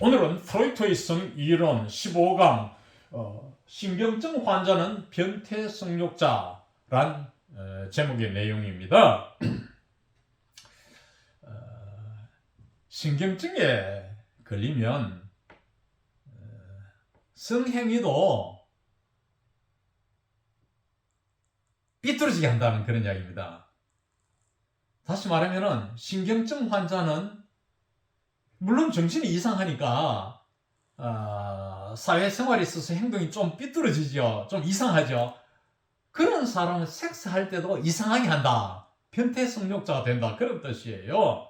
오늘은 프로이트의 성이론 15강 신경증 환자는 변태성욕자란 제목의 내용입니다. 신경증에 걸리면 성행위도 삐뚤어지게 한다는 그런 이야기입니다. 다시 말하면 신경증 환자는 물론 정신이 이상하니까 사회생활에 있어서 행동이 좀 삐뚤어지죠. 좀 이상하죠. 그런 사람은 섹스할 때도 이상하게 한다. 변태성욕자가 된다. 그런 뜻이에요.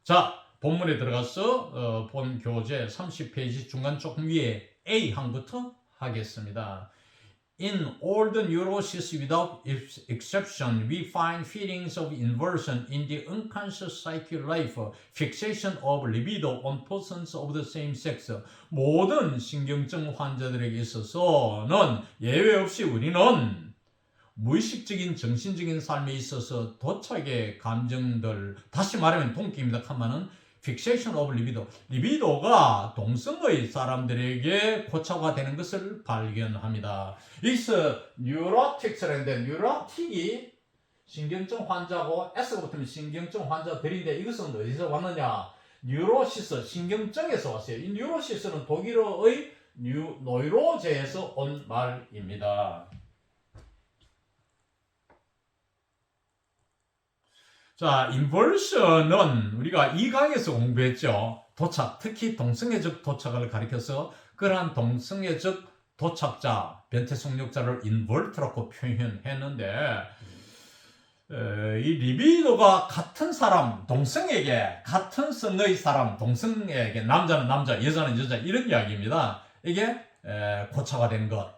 자, 본문에 들어가서 본 교재 30페이지 중간 조금 위에 A항부터 하겠습니다. In all the neuroses without exception, we find feelings of inversion in the unconscious psychic life, fixation of libido on persons of the same sex. 모든 신경증 환자들에게 있어서는 예외 없이 우리는 무의식적인 정신적인 삶에 있어서 도착의 감정들, 다시 말하면 동기입니다. 하면은 fixation of libido, 리비도가 동성의 사람들에게 고착화 되는 것을 발견합니다. 여기서 뉴로틱스라는데 뉴로틱이 신경증 환자고 S가 붙으면 신경증 환자들인데 이것은 어디서 왔느냐? 뉴로시스, 신경증에서 왔어요. 이 뉴로시스는 독일어의 노이로제에서 온 말입니다. 자, 인버션은 우리가 이 강에서 공부했죠. 도착, 특히 동성애적 도착을 가리켜서 그러한 동성애적 도착자, 변태성욕자를 인버트라고 표현했는데 이 리비도가 같은 사람, 동성에게 같은 성의 사람, 동성에게 남자는 남자, 여자는 여자 이런 이야기입니다. 이게 고착화된 것.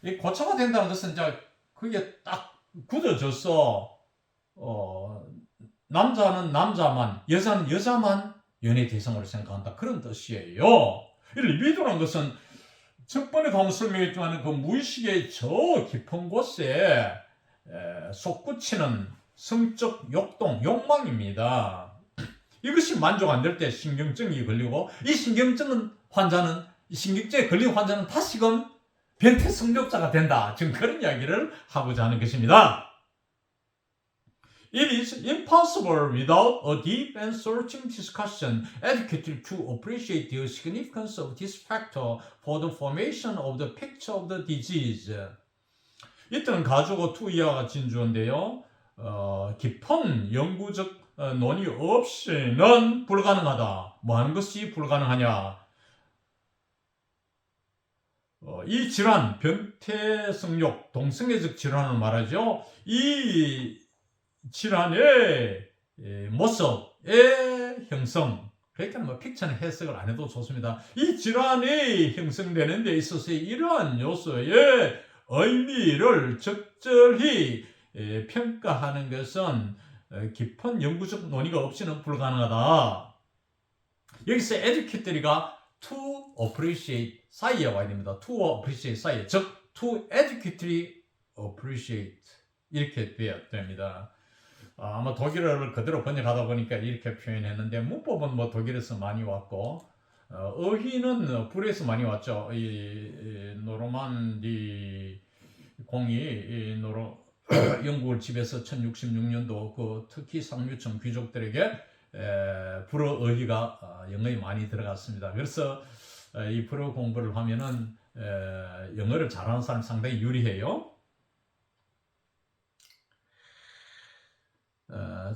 이 고착화된다는 것은 이제 그게 딱 굳어져서 남자는 남자만, 여자는 여자만 연애 대상으로 생각한다. 그런 뜻이에요. 이 리비도라는 것은 첫 번에 한번 설명했지만 그 무의식의 저 깊은 곳에 솟구치는 성적 욕동, 욕망입니다. 이것이 만족 안 될 때 신경증이 걸리고 이 신경증 환자는, 신경증에 걸린 환자는 다시금 변태성욕자가 된다. 지금 그런 이야기를 하고자 하는 것입니다. It is impossible without a deep and searching discussion adequate to appreciate the significance of this factor for the formation of the picture of the disease. 이때는 가주어 to 이하가 같은 주어인데요. 깊은 영구적 논의 없이는 불가능하다. 뭐 하는 것이 불가능하냐? 이 질환, 변태성욕, 동성애적 질환을 말하죠. 이 질환의 모습의 형성, 그러니까 뭐 픽처는 해석을 안 해도 좋습니다. 이 질환이 형성되는 데 있어서 이러한 요소의 의미를 적절히 평가하는 것은 깊은 영구적 논의가 없이는 불가능하다. 여기서 educate가 to appreciate 사이에 와야 됩니다. to appreciate 사이에, 즉 to adequately appreciate 이렇게 되어야 됩니다. 아마 독일어를 그대로 번역하다 보니까 이렇게 표현했는데 문법은 뭐 독일에서 많이 왔고 어휘는 불에서 많이 왔죠. 이 노르만디 공이 영국을 지배해서 1066년도 그 특히 상류층 귀족들에게 불어 어휘가 영어에 많이 들어갔습니다. 그래서 이 불어 공부를 하면은 영어를 잘하는 사람 상당히 유리해요.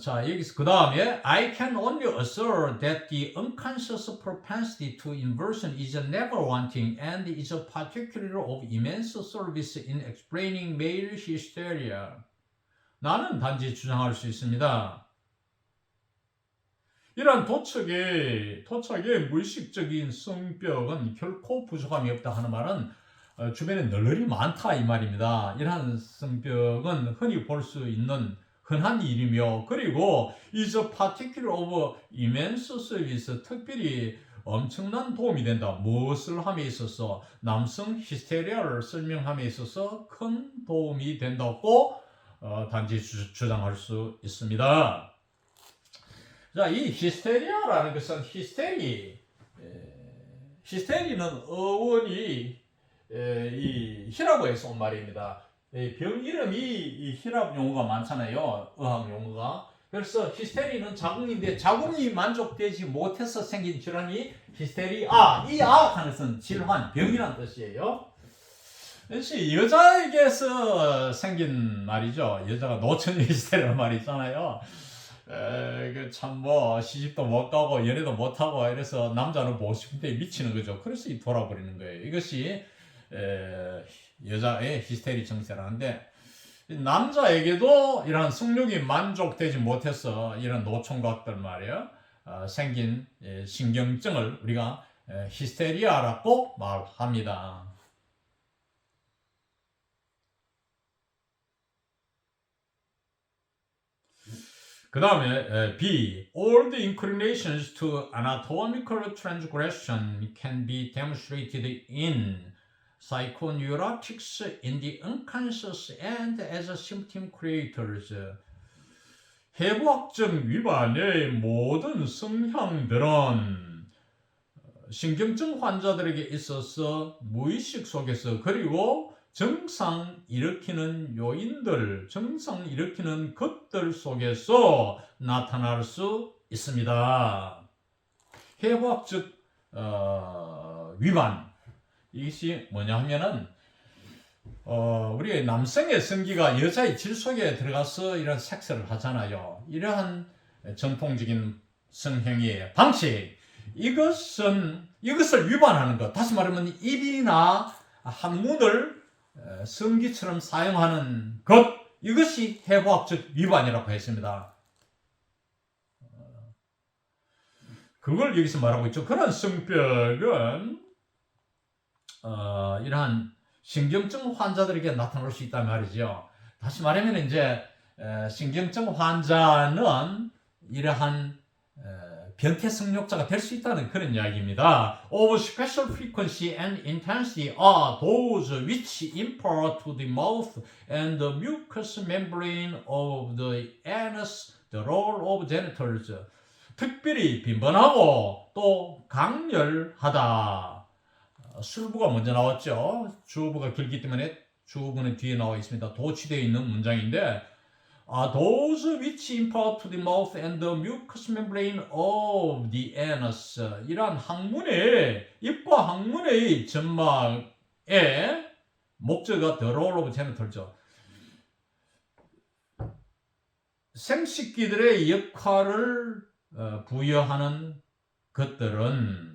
자, 여기서 그 다음에 I can only assert that the unconscious propensity to inversion is never wanting and is a particular of immense service in explaining male hysteria. 나는 단지 주장할 수 있습니다. 이러한 도착의 무의식적인 성벽은 결코 부족함이 없다 하는 말은 주변에 널널이 많다 이 말입니다. 이러한 성벽은 흔히 볼 수 있는 흔한 일이며, 그리고 is a particular of immense service, 특별히 엄청난 도움이 된다. 무엇을 함에 있어서? 남성 히스테리아를 설명함에 있어서 큰 도움이 된다고 단지 주장할 수 있습니다. 자, 이 히스테리아라는 것은 히스테리, 히스테리는 어원이 이 히라보에서 온 말입니다. 병 이름이 이 히랍 용어가 많잖아요. 의학 용어가. 그래서 히스테리는 자궁인데 자궁이 만족되지 못해서 생긴 질환이 히스테리아. 이 하는 질환, 병이란 뜻이에요. 역시 여자에게서 생긴 말이죠. 여자가 노처녀 히스테리라는 말이 있잖아요. 참 뭐 시집도 못 가고 연애도 못 하고 이래서 남자는 보고 싶은데 미치는 거죠. 그래서 이 돌아버리는 거예요. 이것이 여자의 히스테리 증세라는데, 남자에게도 이런 성욕이 만족되지 못해서 이런 노총각들 말이에요. 생긴 신경증을 우리가 히스테리아라고 말합니다. 그 다음에 B. All the inclinations to anatomical transgression can be demonstrated in psychoneurotics in the unconscious and as symptom creators. 해부학적 위반의 모든 성향들은 신경증 환자들에게 있어서 무의식 속에서, 그리고 증상 일으키는 요인들, 증상 일으키는 것들 속에서 나타날 수 있습니다. 해부학적 위반, 이것이 뭐냐 하면은 우리 남성의 성기가 여자의 질 속에 들어가서 이런 섹스를 하잖아요. 이러한 전통적인 성행위의 방식, 이것을 위반하는 것, 다시 말하면 입이나 항문을 성기처럼 사용하는 것, 이것이 해부학적 위반이라고 했습니다. 그걸 여기서 말하고 있죠. 그런 성병은 이러한 신경증 환자들에게 나타날 수 있단 말이죠. 다시 말하면 이제 신경증 환자는 이러한 변태 성욕자가 될 수 있다는 그런 이야기입니다. Of special frequency and intensity are those which impart to the mouth and the mucous membrane of the anus the role of genitals. 특별히 빈번하고 또 강렬하다. 술부가 먼저 나왔죠. 주어부가 길기 때문에 주어부는 뒤에 나와 있습니다. 도치되어 있는 문장인데, those which impart to the mouth and the mucous membrane of the anus. 이러한 항문의, 입과 항문의 점막의 목적어가 the role of genital죠. 생식기들의 역할을 부여하는 것들은,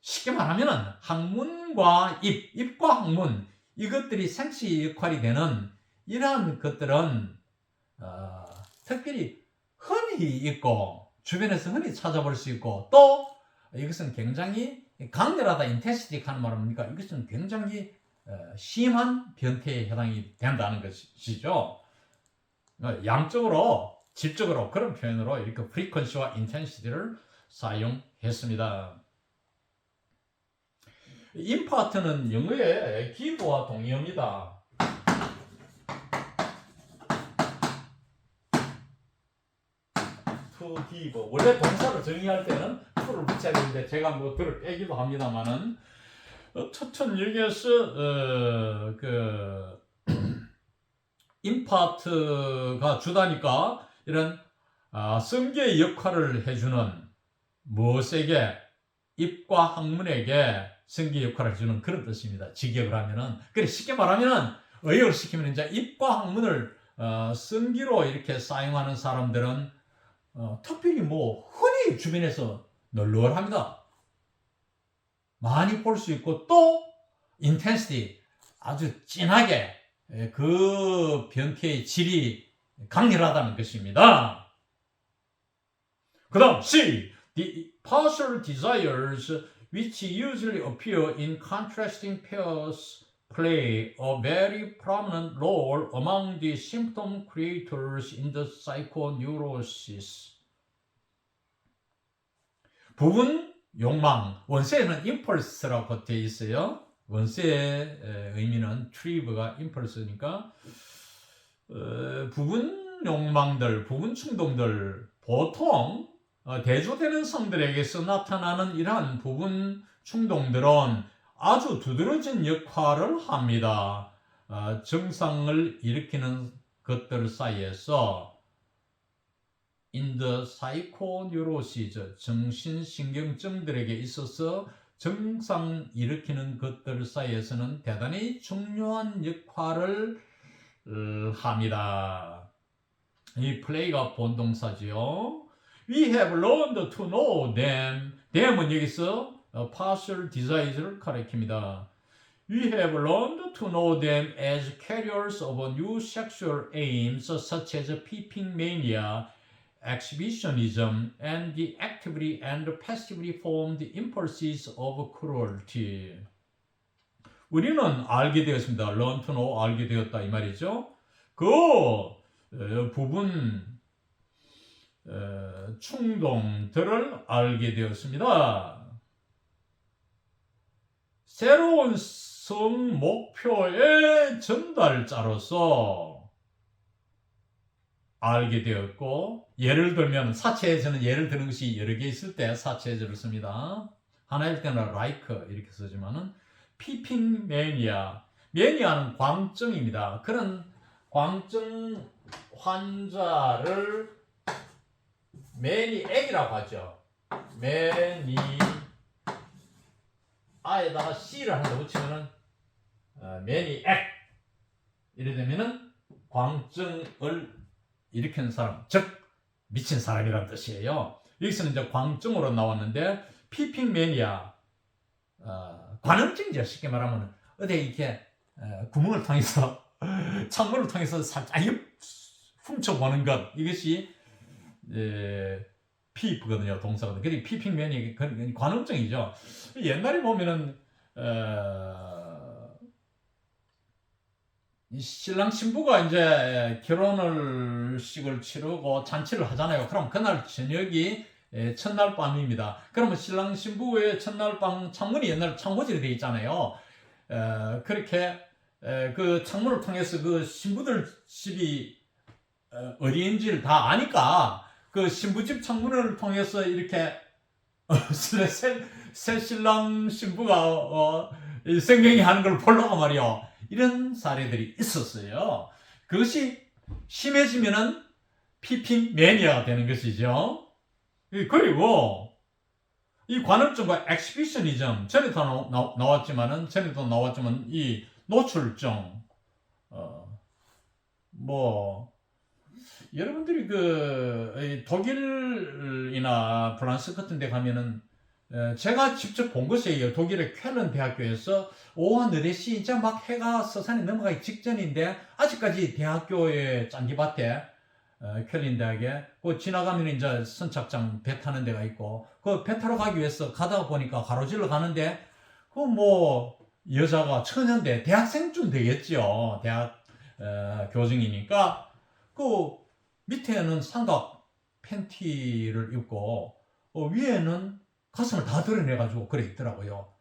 쉽게 말하면 항문과 입과 항문, 이것들이 생식 역할이 되는 이러한 것들은 특별히 흔히 있고 주변에서 흔히 찾아볼 수 있고, 또 이것은 굉장히 강렬하다, 인텐시티 하는 말은 뭡니까? 이것은 굉장히 심한 변태에 해당이 된다는 것이죠. 양적으로, 질적으로 그런 표현으로 이렇게 프리퀀시와 인텐시티를 사용했습니다. 임파트는 영어의 기부와 동의어입니다. to give. 원래 동사를 정의할 때는 to를 붙여야 되는데 제가 뭐 to를 빼기도 합니다만은, 첫천 여기에서 임파트가 주다니까 이런 성계의 역할을 해주는, 무엇에게? 입과 항문에게 성기 역할을 해주는 그런 뜻입니다. 직역을 하면은. 그래, 쉽게 말하면은, 의역을 시키면 이제 입과 항문을 성기로 이렇게 사용하는 사람들은 특별히 흔히 주변에서 널널합니다. 많이 볼 수 있고, 또 인텐시티, 아주 진하게 그 변태의 질이 강렬하다는 것입니다. 그 다음 C. The partial desires which usually appear in contrasting pairs play a very prominent role among the symptom creators in the psychoneurosis. 부분 욕망, 원세에는 impulse라고 되어 있어요. 원세의 의미는 트리브가 impulse니까 부분 욕망들, 부분 충동들, 보통 대조되는 성들에게서 나타나는 이러한 부분 충동들은 아주 두드러진 역할을 합니다. 증상을 일으키는 것들 사이에서 in the psychoneurosis, 정신신경증들에게 있어서 증상 일으키는 것들 사이에서는 대단히 중요한 역할을 합니다. 이 play가 본동사지요. We have learned to know them. them은 여기서 partial desires를 가리킵니다. We have learned to know them as carriers of new sexual aims such as peeping mania, exhibitionism, and the actively and passively formed impulses of cruelty. 우리는 알게 되었습니다. learn to know, 알게 되었다 이 말이죠. 그 부분 충동들을 알게 되었습니다. 새로운 성 목표의 전달자로서 알게 되었고, 예를 들면 사체에서는 예를 드는 것이 여러 개 있을 때 사체에서를 씁니다. 하나일 때는 like 이렇게 쓰지만은 피핑 매니아, 매니아는 광증입니다. 그런 광증 환자를 매니액이라고 하죠. 매니아에다가 C를 하나 붙이면은 매니액 이래 되면은 광증을 일으키는 사람, 즉 미친 사람이란 뜻이에요. 여기서는 이제 광증으로 나왔는데 피핑 매니아, 관음증이죠. 쉽게 말하면 어디 이렇게 구멍을 통해서 창문을 통해서 살짝 훔쳐보는 것, 이것이 피프거든요. 동사거든요. 그리고 피핑 매니아 관음증이죠. 옛날에 보면은 신랑 신부가 이제 결혼식을 치르고 잔치를 하잖아요. 그럼 그날 저녁이 첫날 밤입니다. 그러면 신랑 신부의 첫날 밤 창문이 옛날 창호질이 되어 있잖아요. 그렇게 그 창문을 통해서 그 신부들 집이 어디인지를 다 아니까 그 신부집 창문을 통해서 이렇게 새 신랑 신부가 생경이 하는 걸 보려고 말이요. 이런 사례들이 있었어요. 그것이 심해지면은 피핑 매니아가 되는 것이죠. 그리고 이 관음증과 엑스비셔니즘 전에도 나왔지만 이 노출증, 여러분들이 그 독일이나 프랑스 같은 데 가면은 제가 직접 본 것이에요. 독일의 쾰른 대학교에서 오후 4시 이제 막 해가 서산이 넘어가기 직전인데 아직까지 대학교의 짠기밭에 쾰른 대학에 그 지나가면 이제 선착장 배 타는 데가 있고 그 배 타러 가기 위해서 가다가 보니까 가로질러 가는데 그 여자가 처녀인데 대학생쯤 되겠죠. 대학 교정이니까 그 밑에는 삼각 팬티를 입고 위에는 가슴을 다 드러내가지고 그래 있더라고요.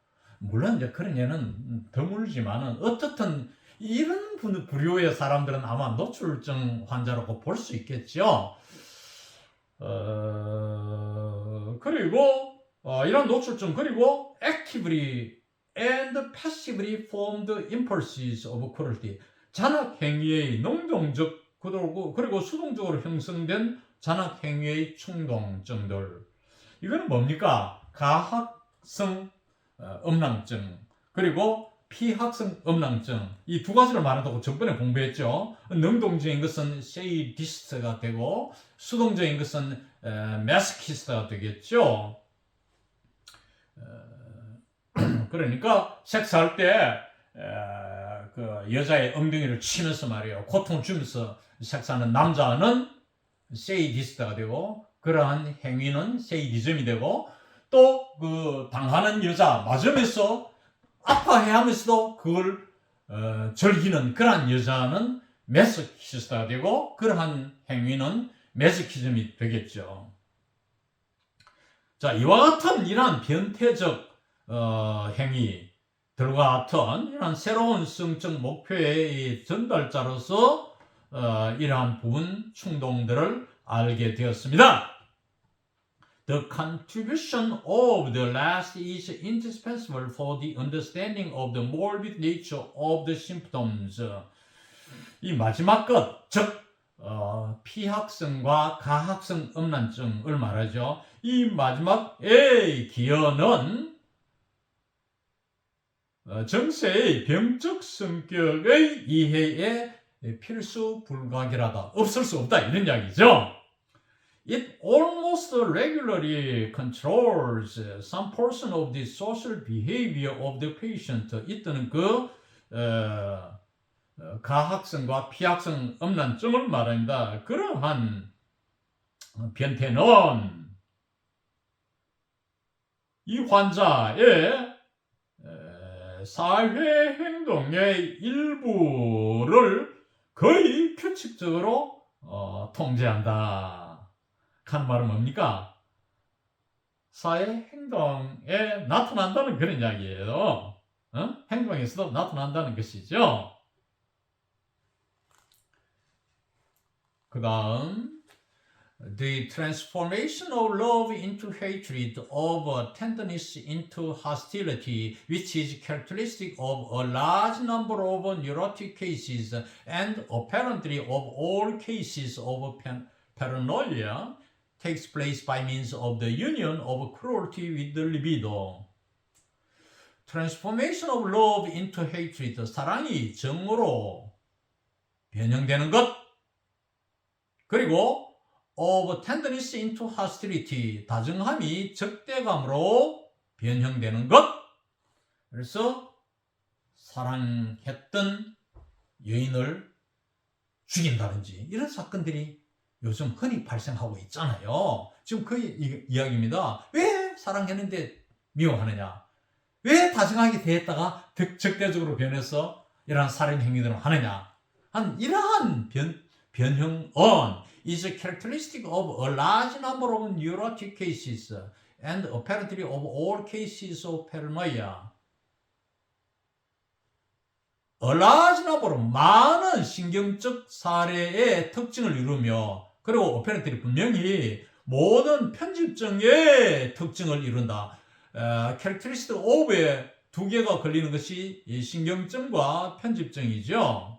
물론 이제 그런 예는 드물지만은 어떻든 이런 부류의 사람들은 아마 노출증 환자라고 볼 수 있겠죠. 그리고 이런 노출증, 그리고 actively and passively formed impulses of cruelty, 잔악 행위의 능동적 그리고 수동적으로 형성된 잔악 행위의 충동증들. 이거는 뭡니까? 가학성 음란증 그리고 피학성 음란증, 이 두 가지를 말한다고 전번에 공부했죠. 능동적인 것은 세이디스트가 되고 수동적인 것은 마소키스트가 되겠죠. 그러니까 섹스할 때 그 여자의 엉덩이를 치면서 말이에요. 고통을 주면서 섹스하는 남자는 세이디스트가 되고 그러한 행위는 세이디즘이 되고 또 그 당하는 여자 맞으면서 아파해 하면서도 그걸 즐기는 그러한 여자는 메소키스트가 되고 그러한 행위는 메소키즘이 되겠죠. 자, 이와 같은 이러한 변태적 행위들과 같은 이러한 새로운 성적 목표의 전달자로서 이러한 부분 충동들을 알게 되었습니다. The contribution of the last is indispensable for the understanding of the morbid nature of the symptoms. 이 마지막 것, 즉 피합성과 가합성 음란증을 말하죠. 이 마지막 A의 기여는 정세의 병적 성격의 이해에 필수 불가결하다. 없을 수 없다. 이런 이야기죠. It almost regularly controls some portion of the social behavior of the patient. 이때는 가학성과 피학성 음란증을 말합니다. 그러한 변태는 이 환자의 사회 행동의 일부를 거의 규칙적으로 통제한다. 한 말은 뭡니까? 사회 행동에 나타난다는 그런 이야기예요. 행동에서도 나타난다는 것이죠. 그 다음 The transformation of love into hatred, of tenderness into hostility, which is characteristic of a large number of neurotic cases and apparently of all cases of paranoia, takes place by means of the union of cruelty with the libido. Transformation of love into hatred, 사랑이 정으로 변형되는 것, 그리고 of tenderness into hostility, 다정함이 적대감으로 변형되는 것. 그래서 사랑했던 여인을 죽인다든지 이런 사건들이 요즘 흔히 발생하고 있잖아요. 지금 그 이야기입니다. 왜 사랑했는데 미워하느냐? 왜 다정하게 대했다가 적대적으로 변해서 이러한 살인 행위들을 하느냐? 이러한 변형은 is a characteristic of a large number of neurotic cases and apparently of all cases of paranoia. A large number, 많은 신경적 사례의 특징을 이루며, 그리고 apparently 분명히 모든 편집증의 특징을 이룬다. characteristic of에 두 개가 걸리는 것이 신경증과 편집증이죠.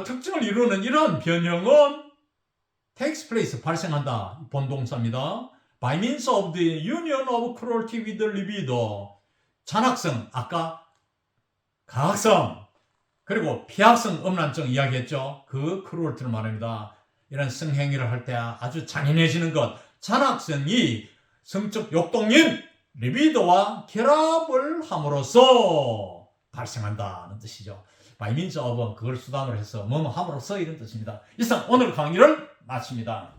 특징을 이루는 이런 변형은 takes place, 발생한다. 본동사입니다. By means of the union of cruelty with the libido. 잔악성, 아까 가학성, 그리고 피학성 음란증 이야기했죠. 그 cruelty를 말합니다. 이런 성행위를 할 때 아주 잔인해지는 것, 잔악성이 성적 욕동인 리비도와 결합을 함으로써 발생한다는 뜻이죠. by means of 그걸 수단으로 해서 뭐뭐 함으로써 이런 뜻입니다. 이상 오늘 강의를 마칩니다.